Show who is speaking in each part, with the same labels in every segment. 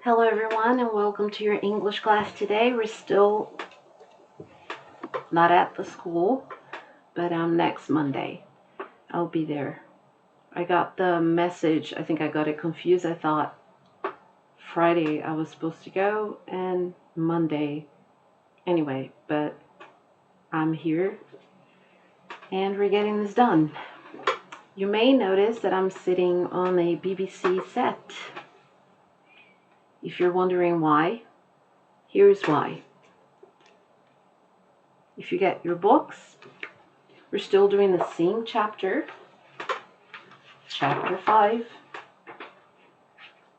Speaker 1: Hello everyone and welcome to your English class today. We're still not at the school, but next Monday I'll be there. I got the message, I think I got it confused. I thought Friday I was supposed to go and Monday. Anyway, but I'm here and we're getting this done. You may notice that I'm sitting on a BBC set. If you're wondering why, here's why. If you get your books, we're still doing the same chapter, chapter 5.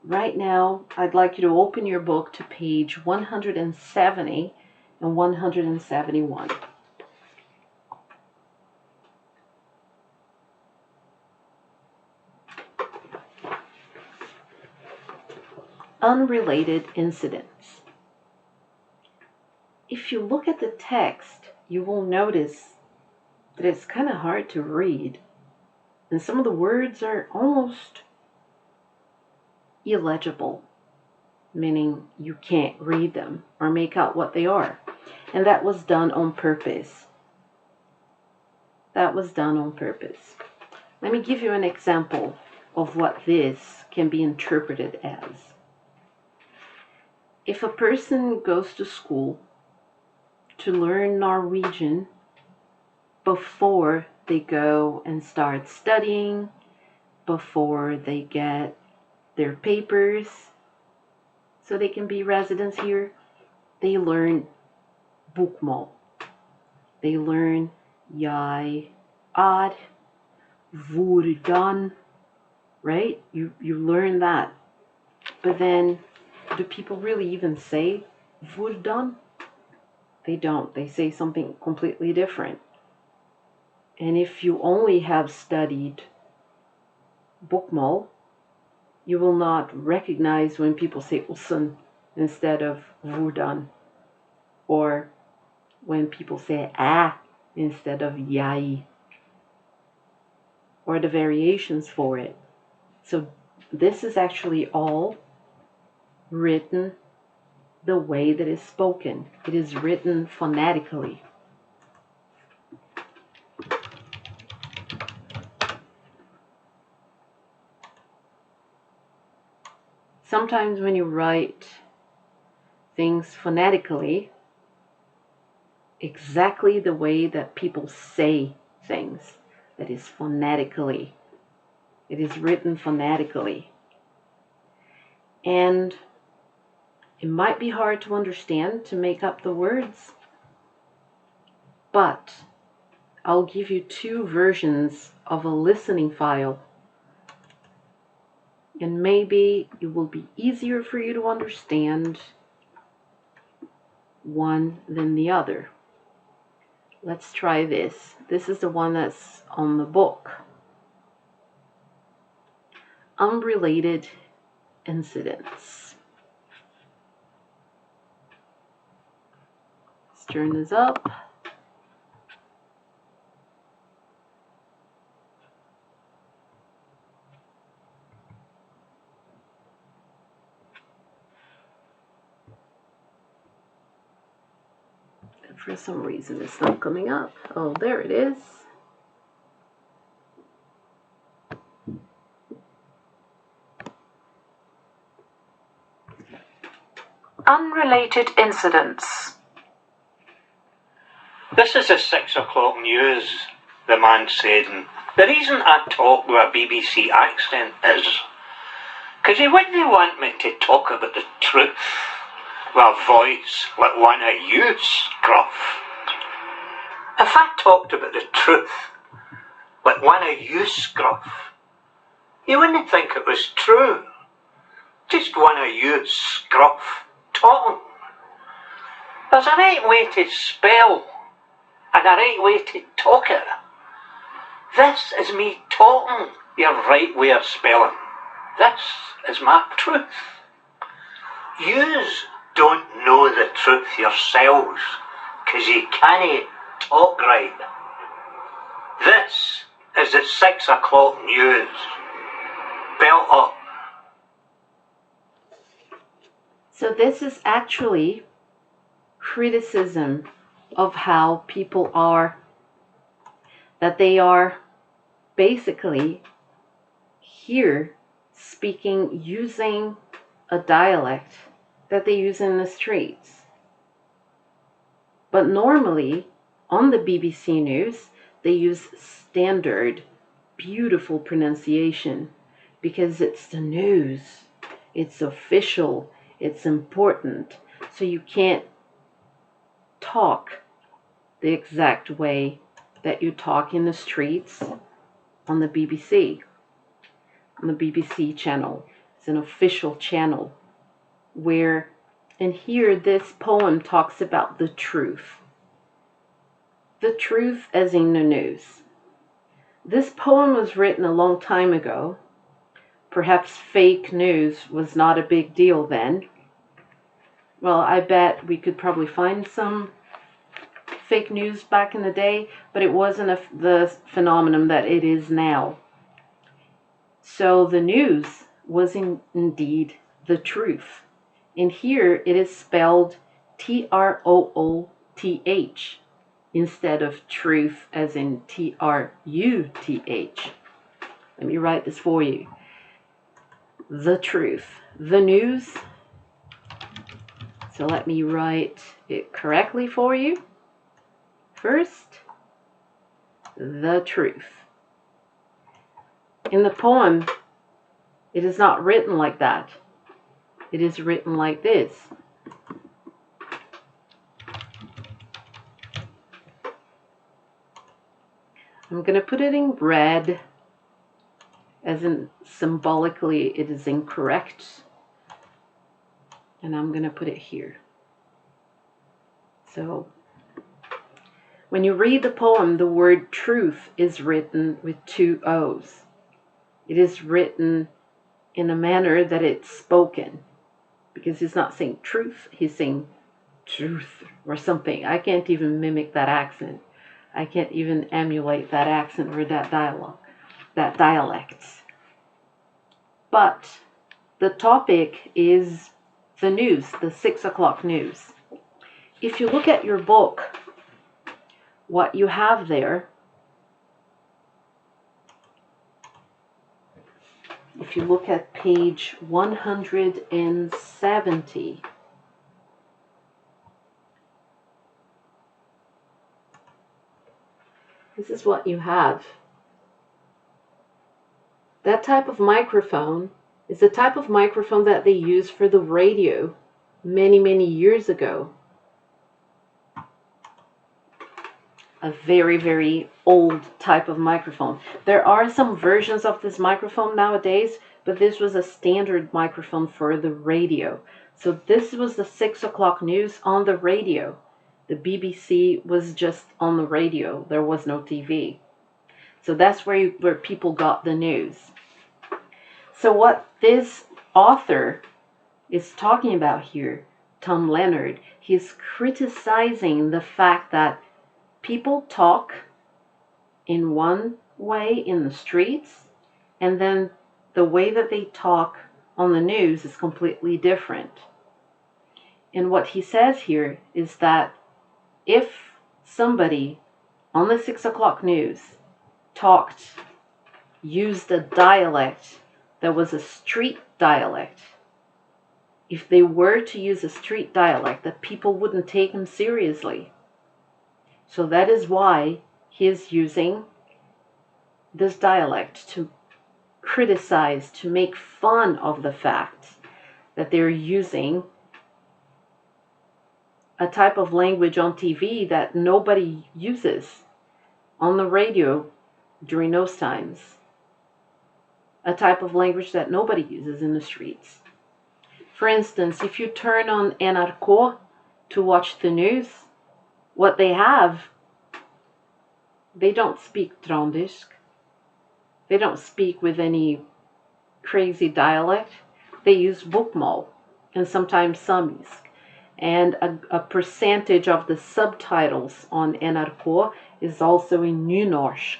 Speaker 1: Right now, I'd like you to open your book to page 170 and 171. Unrelated incidents. If you look at the text, you will notice that it's kind of hard to read, and some of the words are almost illegible, meaning you can't read them or make out what they are. And that was done on purpose. That was done on purpose. Let me give you an example of what this can be interpreted as. If a person goes to school to learn Norwegian before they go and start studying, before they get their papers, so they can be residents here, they learn bokmål. They learn jeg er, hvordan, right? You learn that. But then, do people really even say hvordan? They don't. They say something completely different. And if you only have studied bokmål, you will not recognize when people say ussen instead of hvordan, or when people say instead of jeg, or the variations for it. So this is actually all written the way that is spoken. It is written phonetically. Sometimes when you write things phonetically, exactly the way that people say things, that is phonetically. It is written phonetically. And it might be hard to understand, to make up the words, but I'll give you 2 versions of a listening file, and maybe it will be easier for you to understand one than the other. Let's try this. This is the one that's on the book. Unrelated incidents. Let's turn this up. And for some reason it's not coming up. Oh, there it is. Unrelated incidents.
Speaker 2: This is the 6 o'clock news, the man said, and the reason I talk with a BBC accent is because he wouldn't want me to talk about the truth with a voice like one of you, Scruff. If I talked about the truth like one of you, Scruff, you wouldn't think it was true. Just one of you, Scruff, talking. There's a right way to spell and a right way to talk it. This is me talking your right way of spelling. This is my truth. Yous don't know the truth yourselves, 'cause you can't talk right. This is the 6 o'clock news. Belt up.
Speaker 1: So this is actually criticism of how people are, that they are basically here speaking using a dialect that they use in the streets. But normally on the BBC News, they use standard, beautiful pronunciation because it's the news, it's official, it's important. So you can't talk the exact way that you talk in the streets on the BBC. On the BBC channel, it's an official channel where, and here this poem talks about the truth. The truth as in the news. This poem was written a long time ago. Perhaps fake news was not a big deal then. Well, I bet we could probably find some fake news back in the day, but it wasn't the phenomenon that it is now. So the news was indeed the truth. And here it is spelled Trooth instead of truth as in Truth. Let me write this for you. The truth. The news. So let me write it correctly for you. First, the truth. In the poem, it is not written like that. It is written like this. I'm going to put it in red, as in symbolically it is incorrect. And I'm going to put it here. So, when you read the poem, the word truth is written with 2 O's. It is written in a manner that it's spoken. Because he's not saying truth, he's saying truth or something. I can't even mimic that accent. I can't even emulate that accent or that dialect. But the topic is the news, the 6 o'clock news. If you look at your book, what you have there, if you look at page 170, this is what you have. That type of microphone is the type of microphone that they used for the radio many, many years ago. A very, very old type of microphone. There are some versions of this microphone nowadays, but this was a standard microphone for the radio. So this was the 6 o'clock news on the radio. The BBC was just on the radio. There was no TV. So that's where people got the news. So what this author is talking about here, Tom Leonard, he's criticizing the fact that people talk in one way in the streets, and then the way that they talk on the news is completely different. And what he says here is that if somebody on the 6 o'clock news used a dialect that was a street dialect, if they were to use a street dialect, that people wouldn't take him seriously. So that is why he is using this dialect to criticize, to make fun of the fact that they're using a type of language on TV that nobody uses on the radio during those times. A type of language that nobody uses in the streets. For instance, if you turn on NRK to watch the news, what they have, they don't speak Trondisk. They don't speak with any crazy dialect. They use Bokmål and sometimes Samisk. And a percentage of the subtitles on NRK is also in Nynorsk,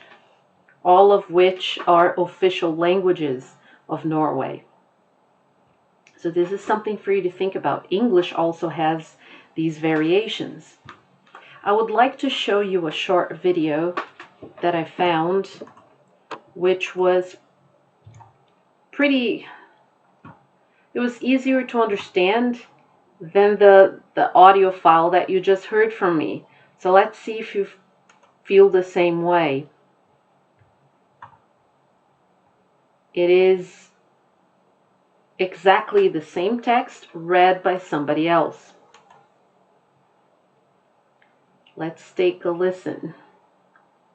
Speaker 1: all of which are official languages of Norway. So this is something for you to think about. English also has these variations. I would like to show you a short video that I found, which was it was easier to understand than the audio file that you just heard from me. So let's see if you feel the same way. It is exactly the same text read by somebody else. Let's take a listen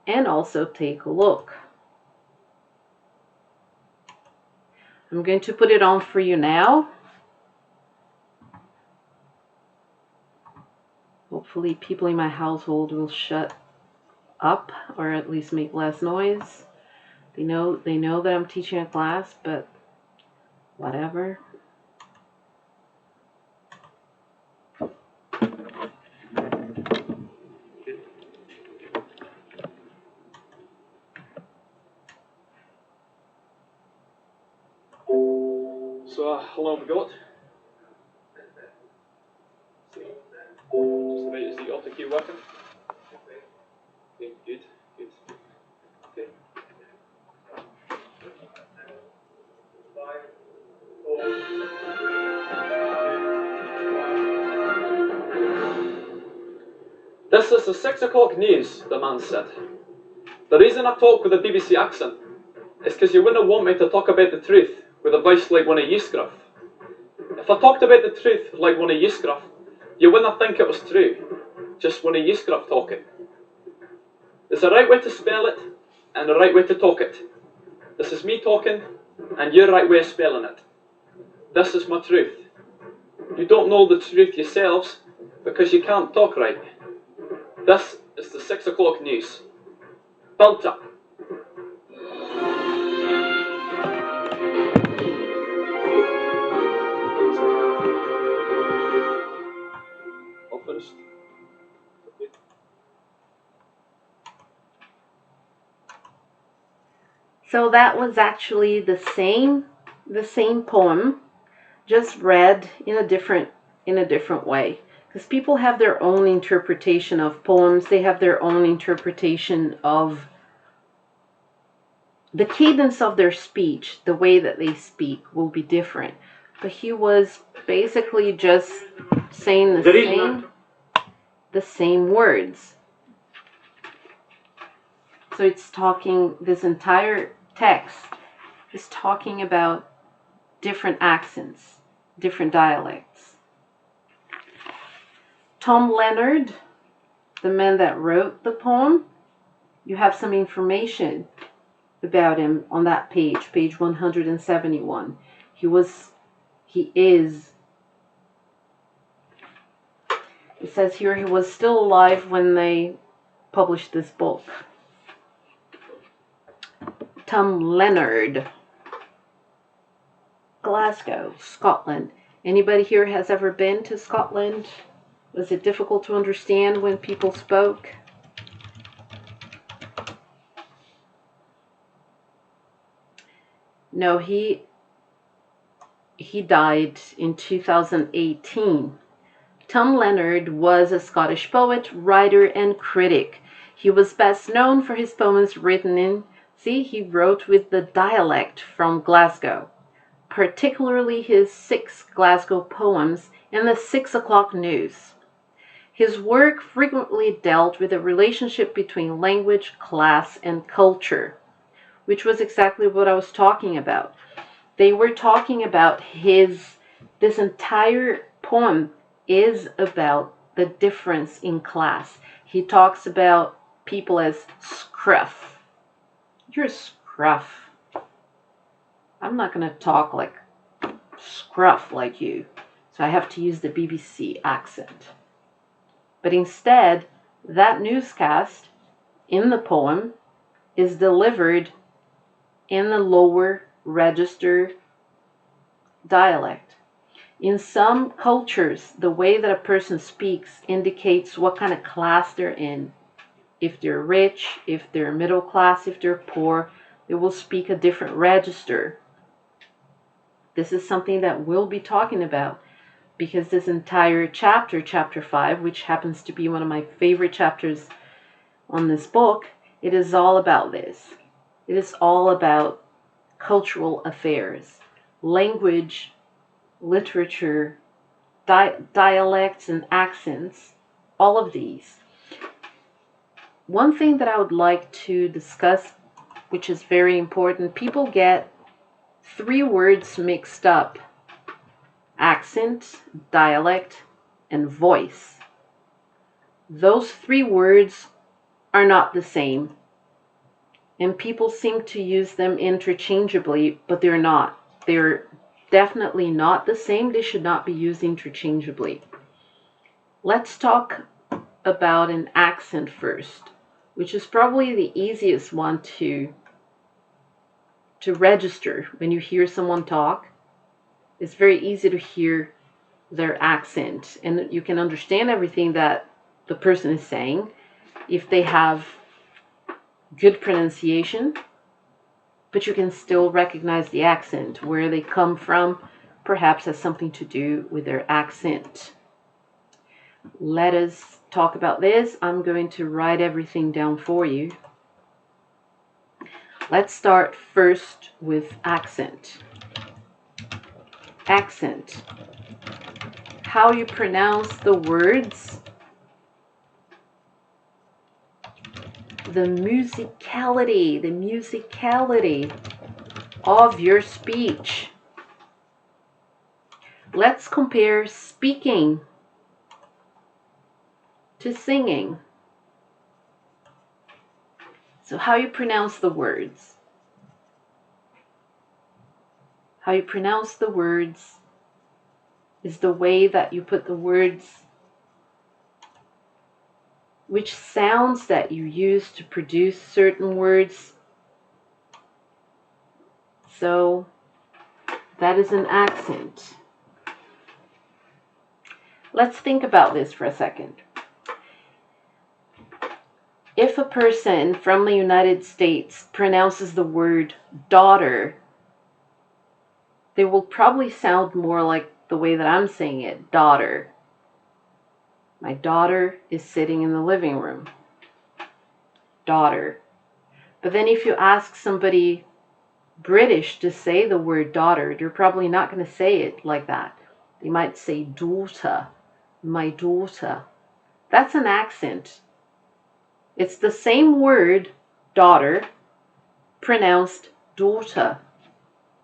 Speaker 1: and also take a look. I'm going to put it on for you now. Hopefully people in my household will shut up or at least make less noise. They know that I'm teaching a class, but whatever.
Speaker 3: So how long have we got? Just about. Is the auto cue working? Okay, good. Okay. This is the 6 o'clock news, the man said. The reason I talk with a BBC accent is because you wouldn't want me to talk about the truth with a voice like one of you scruff. If I talked about the truth like one of you scruff, you wouldn't think it was true, just one of you scruff talking. There's a right way to spell it, and a right way to talk it. This is me talking, and your right way of spelling it. This is my truth. You don't know the truth yourselves, because you can't talk right. This is the 6 o'clock news. Built up. All finished. Okay.
Speaker 1: So that was actually the same poem, just read in a different way. Because people have their own interpretation of poems. They have their own interpretation of the cadence of their speech. The way that they speak will be different. But he was basically just saying the same words. So it's talking, this entire text is talking about different accents, different dialects. Tom Leonard, the man that wrote the poem, you have some information about him on that page 171. It says here he was still alive when they published this book. Tom Leonard, Glasgow, Scotland. Anybody here has ever been to Scotland? Was it difficult to understand when people spoke? No, he died in 2018. Tom Leonard was a Scottish poet, writer, and critic. He was best known for his poems written in, he wrote with the dialect from Glasgow, particularly his 6 Glasgow poems and the 6 o'clock news. His work frequently dealt with the relationship between language, class, and culture, which was exactly what I was talking about. They were talking about this entire poem is about the difference in class. He talks about people as scruff. You're scruff. I'm not going to talk like scruff like you, so I have to use the BBC accent. But instead, that newscast in the poem is delivered in the lower register dialect. In some cultures, the way that a person speaks indicates what kind of class they're in. If they're rich, if they're middle class, if they're poor, they will speak a different register. This is something that we'll be talking about, because this entire chapter, chapter 5, which happens to be one of my favorite chapters on this book, it is all about this. It is all about cultural affairs, language, literature, dialects and accents, all of these. One thing that I would like to discuss, which is very important, people get 3 words mixed up: accent, dialect, and voice. Those 3 words are not the same, and people seem to use them interchangeably, but they're not. They're definitely not the same. They should not be used interchangeably. Let's talk about an accent first, which is probably the easiest one to register. When you hear someone talk, it's very easy to hear their accent, and you can understand everything that the person is saying if they have good pronunciation, but you can still recognize the accent. Where they come from perhaps has something to do with their accent. Let us talk about this. I'm going to write everything down for you. Let's start first with accent. Accent. How you pronounce the words, the musicality of your speech. Let's compare speaking to singing. So how you pronounce the words. How you pronounce the words is the way that you put the words, which sounds that you use to produce certain words. So that is an accent. Let's think about this for a second. If a person from the United States pronounces the word daughter, they will probably sound more like the way that I'm saying it, daughter. My daughter is sitting in the living room. Daughter. But then if you ask somebody British to say the word daughter, they're probably not going to say it like that. They might say daughter, my daughter. That's an accent. It's the same word, daughter, pronounced daughter.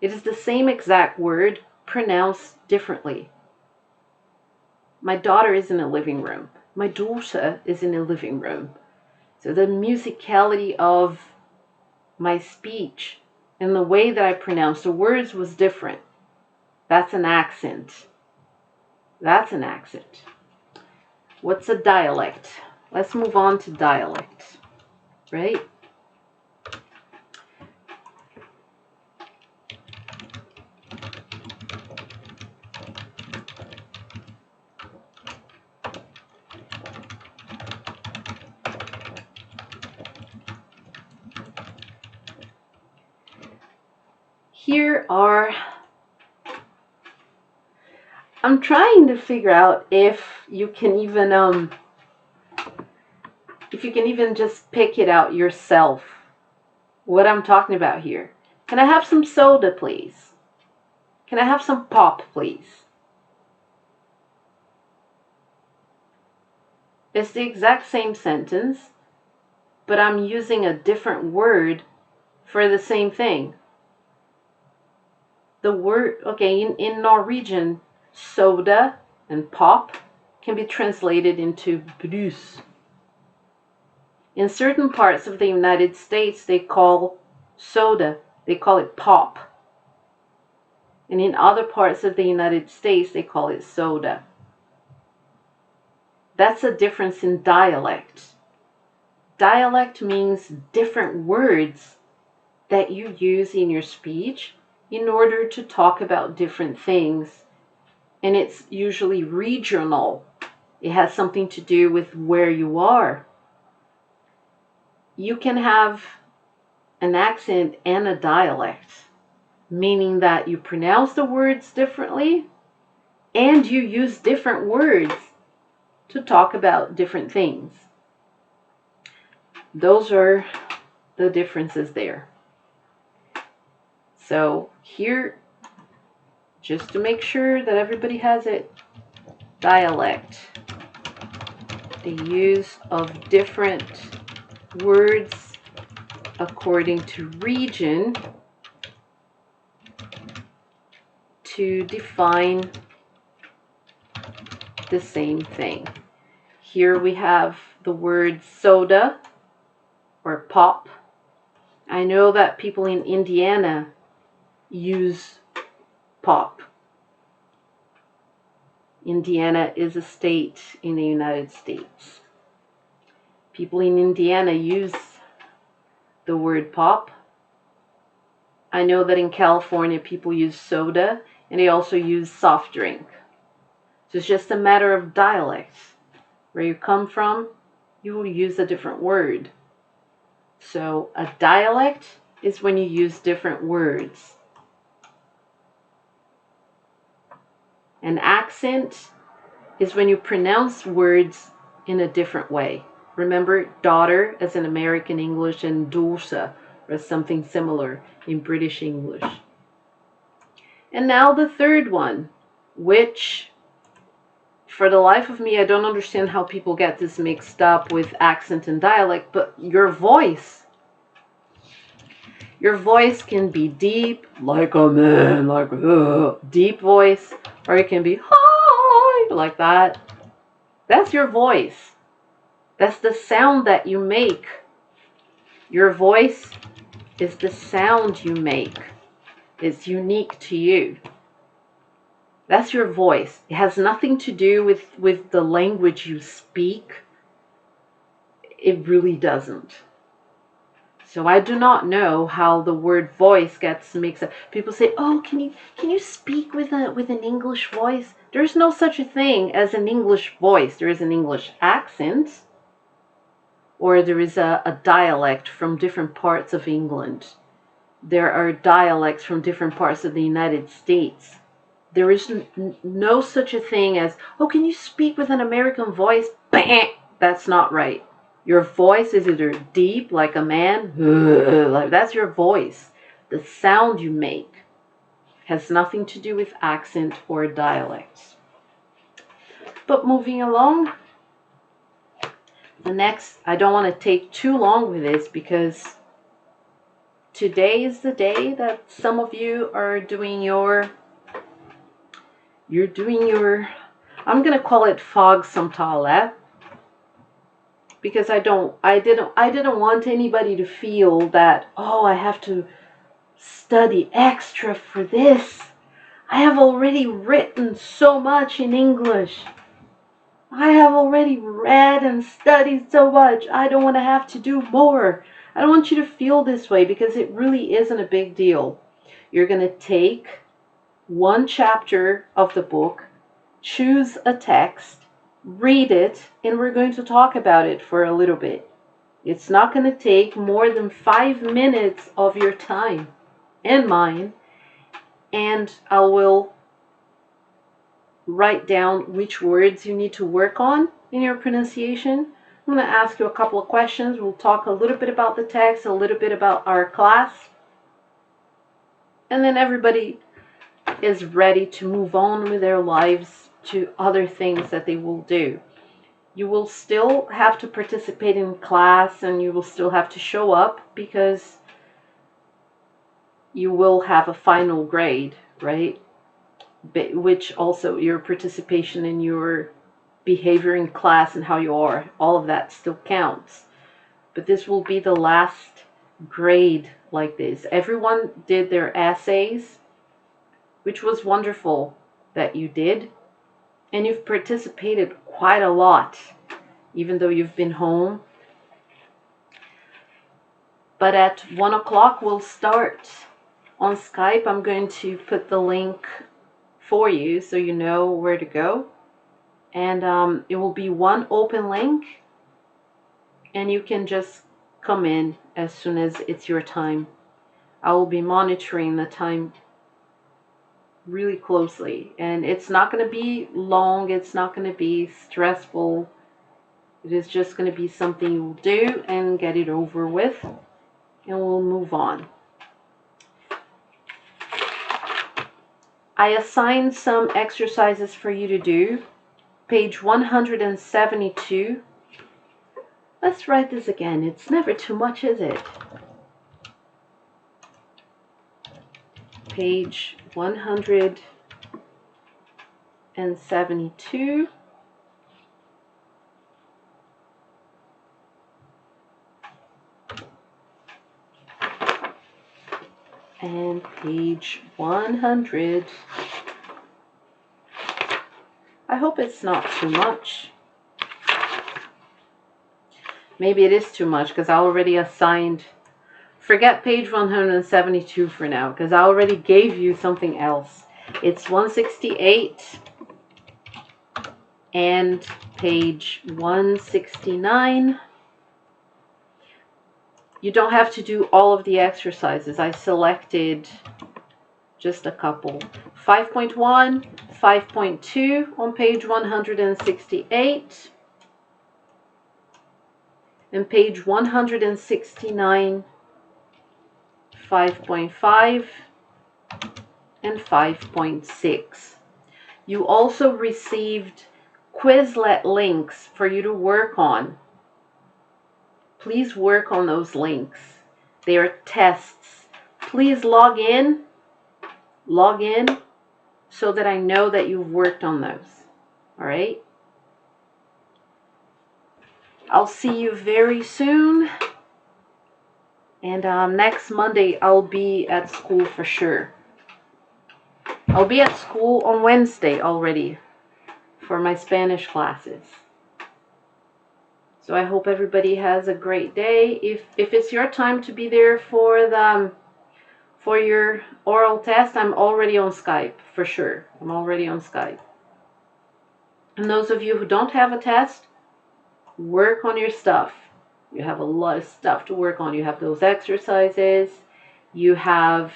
Speaker 1: It is the same exact word, pronounced differently. My daughter is in a living room. My daughter is in a living room. So the musicality of my speech and the way that I pronounced the words was different. That's an accent. That's an accent. What's a dialect? Let's move on to dialect, right? Here are, I'm trying to figure out if you can even just pick it out yourself, what I'm talking about here. Can I have some soda, please? Can I have some pop, please? It's the exact same sentence, but I'm using a different word for the same thing. The word, okay, in Norwegian, soda and pop can be translated into brus. In certain parts of the United States, they call soda, they call it pop. And in other parts of the United States, they call it soda. That's a difference in dialect. Dialect means different words that you use in your speech in order to talk about different things. And it's usually regional. It has something to do with where you are. You can have an accent and a dialect. meaning that you pronounce the words differently and you use different words to talk about different things. Those are the differences there. So here, just to make sure that everybody has it, dialect. The use of different words according to region to define the same thing. Here we have the word soda or pop. I know that people in Indiana use pop. Indiana is a state in the United States. People in Indiana use the word pop. I know that in California people use soda and they also use soft drink. So it's just a matter of dialect. Where you come from, you will use a different word. So a dialect is when you use different words. An accent is when you pronounce words in a different way. Remember, daughter as in American English and dosa or something similar in British English. And now the third one, which for the life of me, I don't understand how people get this mixed up with accent and dialect, but your voice. Your voice can be deep, like a man, like deep voice, or it can be high, like that. That's your voice. That's the sound that you make. Your voice is the sound you make. It's unique to you. That's your voice. It has nothing to do with the language you speak. It really doesn't. So I do not know how the word voice gets mixed up. People say, "Oh, can you speak with an English voice?" There's no such a thing as an English voice. There is an English accent, or there is a dialect from different parts of England. There are dialects from different parts of the United States. There is no such a thing as, "Oh, can you speak with an American voice?" Bam! That's not right. Your voice is either deep like a man, like that's your voice. The sound you make has nothing to do with accent or dialects. But moving along, the next, I don't want to take too long with this because today is the day that some of you are doing your, I'm going to call it fagsamtale. Because I didn't want anybody to feel that, oh, I have to study extra for this. I have already written so much in English. I have already read and studied so much. I don't want to have to do more. I don't want you to feel this way because it really isn't a big deal. You're going to take one chapter of the book, choose a text, read it, and we're going to talk about it for a little bit. It's not going to take more than 5 minutes of your time and mine, and I will write down which words you need to work on in your pronunciation. I'm going to ask you a couple of questions. We'll talk a little bit about the text, a little bit about our class, and then everybody is ready to move on with their lives to other things that they will do. You will still have to participate in class and you will still have to show up because you will have a final grade, right? Which also your participation in your behavior in class and how you are, all of that still counts. But this will be the last grade like this. Everyone did their essays, which was wonderful that you did. And you've participated quite a lot, even though you've been home. But at 1 o'clock, we'll start on Skype. I'm going to put the link for you so you know where to go. And it will be one open link. And you can just come in as soon as it's your time. I will be monitoring the time really closely. And it's not going to be long. It's not going to be stressful. It is just going to be something you'll do and get it over with. And we'll move on. I assigned some exercises for you to do. Page 172. Let's write this again. It's never too much, is it? Page 172. And page 100. I hope it's not too much. Maybe it is too much because I already assigned. Forget page 172 for now because I already gave you something else. It's 168 and page 169. You don't have to do all of the exercises. I selected just a couple. 5.1, 5.2 on page 168. And page 169, 5.5 and 5.6. You also received Quizlet links for you to work on. Please work on those links. They are tests. Please log in so that I know that you've worked on those. All right? I'll see you very soon. And next Monday, I'll be at school for sure. I'll be at school on Wednesday already for my Spanish classes. So I hope everybody has a great day. If it's your time to be there for your oral test, I'm already on Skype for sure. I'm already on Skype. And those of you who don't have a test, work on your stuff. You have a lot of stuff to work on. You have those exercises. You have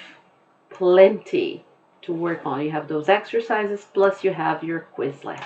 Speaker 1: plenty to work on. You have those exercises, plus you have your Quizlet.